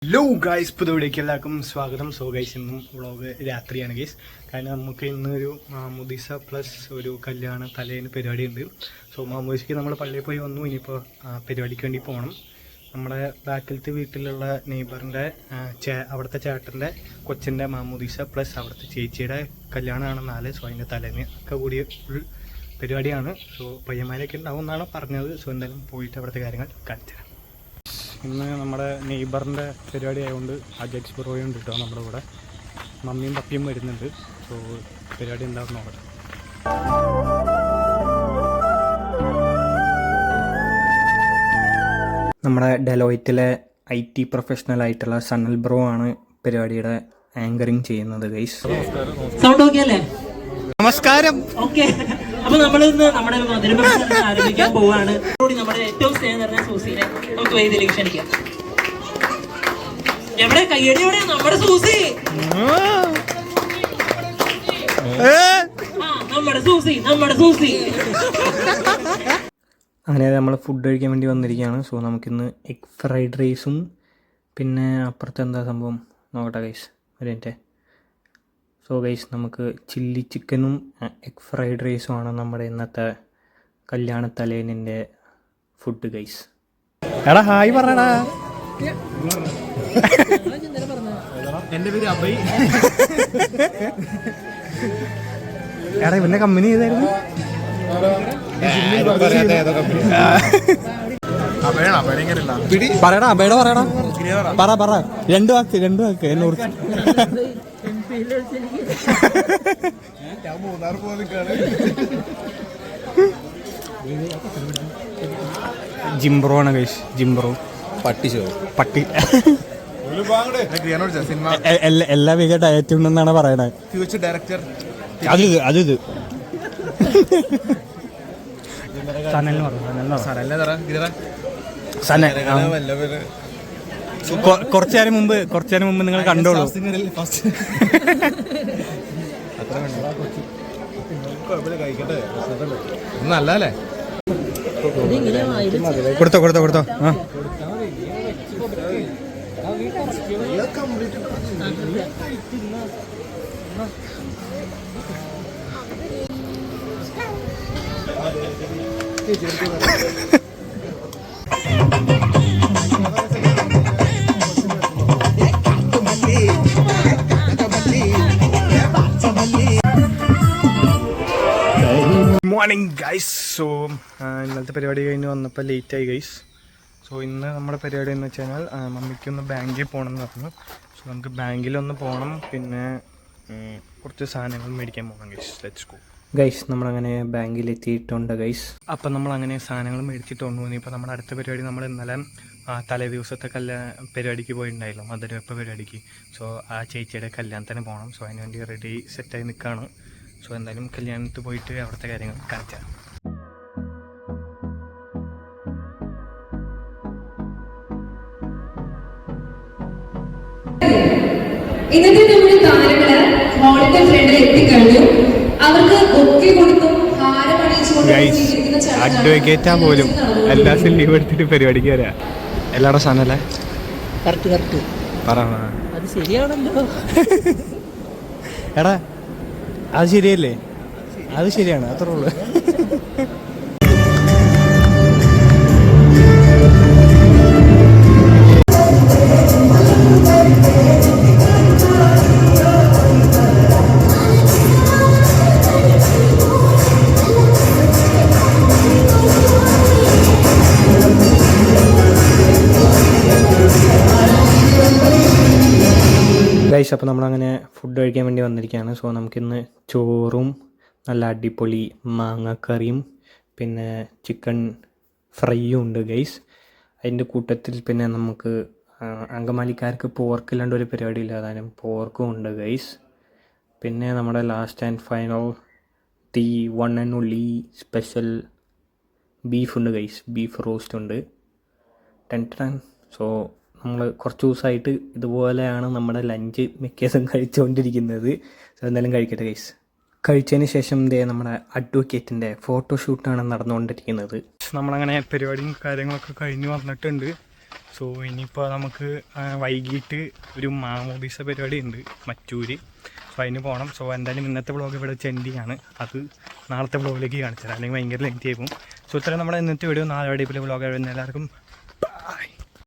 Hello guys, പുതുവിടേക്ക് എല്ലാവർക്കും സ്വാഗതം. So guys, ഇന്നും വ്ളോഗ് രാത്രിയാണ് ഗൈസ്. കാരണം നമുക്ക് ഇന്നൊരു മാമോദീസ പ്ലസ് ഒരു കല്യാണ തലേന്ന് പരിപാടി ഉണ്ട്. സോ മാമോദീസയ്ക്ക് നമ്മൾ പള്ളിയിൽ പോയി വന്നു. ഇനിയിപ്പോൾ പരിപാടിക്ക് വേണ്ടി പോകണം. നമ്മുടെ ബാക്കിലത്തെ വീട്ടിലുള്ള നെയ്ബറിൻ്റെ അവിടുത്തെ ചേട്ടൻ്റെ കൊച്ചിൻ്റെ മാമോദീസ പ്ലസ് അവിടുത്തെ ചേച്ചിയുടെ കല്യാണമാണ് 4. സോ അതിൻ്റെ തലേന്ന് ഒക്കെ കൂടിയ ഫുൾ പരിപാടിയാണ്. സോ പയ്യന്മാരൊക്കെ ഉണ്ടാവും എന്നാണ് പറഞ്ഞത്. സോ എന്തായാലും പോയിട്ട് അവിടുത്തെ കാര്യങ്ങൾ കാണിച്ചു തരാം. ഇന്ന് നമ്മുടെ നെയ്ബറിൻ്റെ പരിപാടി ആയതുകൊണ്ട് അജക്സ് ബ്രോയും ഉണ്ട് കേട്ടോ നമ്മുടെ കൂടെ. മമ്മിയും പപ്പിയും വരുന്നുണ്ട്. സോ പരിപാടി എന്താണെന്ന് നോക്കട്ടെ. നമ്മുടെ ഡെലോയിറ്റിലെ IT പ്രൊഫഷണൽ ആയിട്ടുള്ള സനൽ ബ്രോ ആണ് പരിപാടിയുടെ ആങ്കറിങ് ചെയ്യുന്നത് ഗൈസ്. സൗണ്ട് ഓക്കെ അല്ലേ? നമസ്കാരം. ഓക്കെ, അപ്പൊ നമ്മൾ ഇന്ന് നമ്മുടെ മധുരം ആരംഭിക്കാൻ പോവാണ്. നമ്മുടെ ഏറ്റവും സ്നേഹം നിറഞ്ഞ സൂസിനെ നമുക്ക് വേദിയിലേക്ക് ക്ഷണിക്കാം. എവിടെ കയ്യടിയോടെ നമ്മുടെ സൂസി, നമ്മുടെ സൂസി. അങ്ങനെ നമ്മൾ ഫുഡ് കഴിക്കാൻ വേണ്ടി വന്നിരിക്കുകയാണ്. സോ നമുക്കിന്ന് എഗ് ഫ്രൈഡ് റൈസും പിന്നെ അപ്പുറത്ത് എന്താ സംഭവം നോക്കട്ടെ ഗൈസ്, ഒരു മിനിറ്റ്. സോ ഗൈസ്, നമുക്ക് ചില്ലി ചിക്കനും എഗ് ഫ്രൈഡ് റൈസും ആണ് നമ്മുടെ ഇന്നത്തെ കല്യാണ തലേന്നിൻ്റെ ഫുഡ് ഗൈസ്. എടാ ഹായ് പറയടാ. എൻ്റെ പേര് അഭയ്. എടാ ഇവന്റെ കമ്പനി ഏതായിരുന്നു? പറയടാ അഭയുടെ പറയടാ. പറ രണ്ടു വാക്ക് എന്നെ കുറിച്ച്. ജിംബ്രോ ആണ് ഗൈസ്. ജിംബ്രോ പട്ടി എല്ലാ വേഗ ഡയറ്റ് ഉണ്ടെന്നാണ് പറയണത്. ഫ്യൂച്ചർ ഡയറക്ടർ അത് കുറച്ചു നേരം മുമ്പ് നിങ്ങൾ കണ്ടോളൂ. നല്ലല്ലേ? കൊടുത്തോ. ആ മോർണിംഗ് ഗൈസ്. സോ ഇന്നലത്തെ പരിപാടി കഴിഞ്ഞ് വന്നപ്പോൾ ലേറ്റായി ഗൈസ്. സോ ഇന്ന് നമ്മുടെ പരിപാടി എന്ന് വെച്ച് കഴിഞ്ഞാൽ മമ്മിക്കൊന്ന് ബാങ്കിൽ പോകണം എന്ന് പറഞ്ഞു. സോ നമുക്ക് ബാങ്കിലൊന്ന് പോകണം, പിന്നെ കുറച്ച് സാധനങ്ങൾ മേടിക്കാൻ പോകണം ഗൈസ്. Let's go guys. നമ്മളങ്ങനെ ബാങ്കിലെത്തിയിട്ടുണ്ട് ഗൈസ്. അപ്പം നമ്മളങ്ങനെ സാധനങ്ങൾ മേടിച്ചിട്ടുണ്ട്. ഇനിയിപ്പോൾ നമ്മുടെ അടുത്ത പരിപാടി നമ്മൾ ഇന്നലെ തലേ ദിവസത്തെ പരിപാടിക്ക് പോയിട്ടുണ്ടായല്ലോ, മധുരവെപ്പ് പരിപാടിക്ക്. സോ ആ ചേച്ചിയുടെ കല്യാണത്തിന് പോകണം. സോ അതിന് വേണ്ടി റെഡി സെറ്റായി നിൽക്കുകയാണ്. സോ എന്തായാലും കല്യാണത്തിൽ പോയിട്ട് അവിടുത്തെ കാര്യങ്ങൾ കാണിച്ചാൽ. ഇന്നത്തെ നമ്മുടെ താരങ്ങള് ഹോളിന്റെ ഫ്രണ്ടിൽ എത്തിക്കഴിഞ്ഞു. അവർക്ക് ഒക്കെ കൊടുത്തും അഡ്വക്കേറ്റാ പോലും എല്ലാ ലീവ് എടുത്തിട്ട് പരിപാടിക്ക് വരാ. എല്ലാവരുടെ സാധനല്ലേ? പറ. അത് ശരിയാണല്ലോ. എടാ അത് ശരിയല്ലേ? അത് ശരിയാണ്, അത്രേ ഉള്ളൂ. ഗൈസ്, അപ്പോൾ നമ്മളങ്ങനെ ഫുഡ് കഴിക്കാൻ വേണ്ടി വന്നിരിക്കുകയാണ്. സോ നമുക്കിന്ന് ചോറും നല്ല അടിപൊളി മാങ്ങക്കറിയും പിന്നെ ചിക്കൻ ഫ്രൈയും ഉണ്ട് ഗൈസ്. അതിൻ്റെ കൂട്ടത്തിൽ പിന്നെ നമുക്ക് അങ്കമാലിക്കാർക്ക് പോർക്കില്ലാണ്ട് ഒരു പരിപാടിയില്ല, അതായത് പോർക്കും ഉണ്ട് ഗൈസ്. പിന്നെ നമ്മുടെ last and final the one and only special beef ഉണ്ട് ഗൈസ്. ബീഫ് റോസ്റ്റ് ഉണ്ട്. സോ നമ്മൾ കുറച്ച് ദിവസമായിട്ട് ഇതുപോലെയാണ് നമ്മുടെ ലഞ്ച് മിക്ക ദിവസം കഴിച്ചുകൊണ്ടിരിക്കുന്നത്. സോ എന്തായാലും കഴിക്കട്ടെ ഗൈസ്. കഴിച്ചതിന് ശേഷം നമ്മുടെ അഡ്വക്കേറ്റിൻ്റെ ഫോട്ടോഷൂട്ടാണ് നടന്നുകൊണ്ടിരിക്കുന്നത്. നമ്മളങ്ങനെ പരിപാടിയും കാര്യങ്ങളൊക്കെ കഴിഞ്ഞ് വന്നിട്ടുണ്ട്. സോ ഇനിയിപ്പോൾ നമുക്ക് വൈകിട്ട് ഒരു മാമോദീസ പരിപാടി ഉണ്ട് മറ്റൂര്. സോ അതിന് പോകണം. സോ എന്തായാലും ഇന്നത്തെ വ്ളോഗ് ഇവിടെ വെച്ച് എൻഡ് ചെയ്യാണ്. അത് നാളത്തെ വ്ളോഗിലേക്ക് കാണിച്ചു തരാം, അല്ലെങ്കിൽ ഭയങ്കര ലെങ്തി ആയി പോകും. സോ ഇത്രയും നമ്മുടെ ഇന്നത്തെ വീഡിയോ. നാളെ വ്ളോഗ് വരുന്ന എല്ലാവർക്കും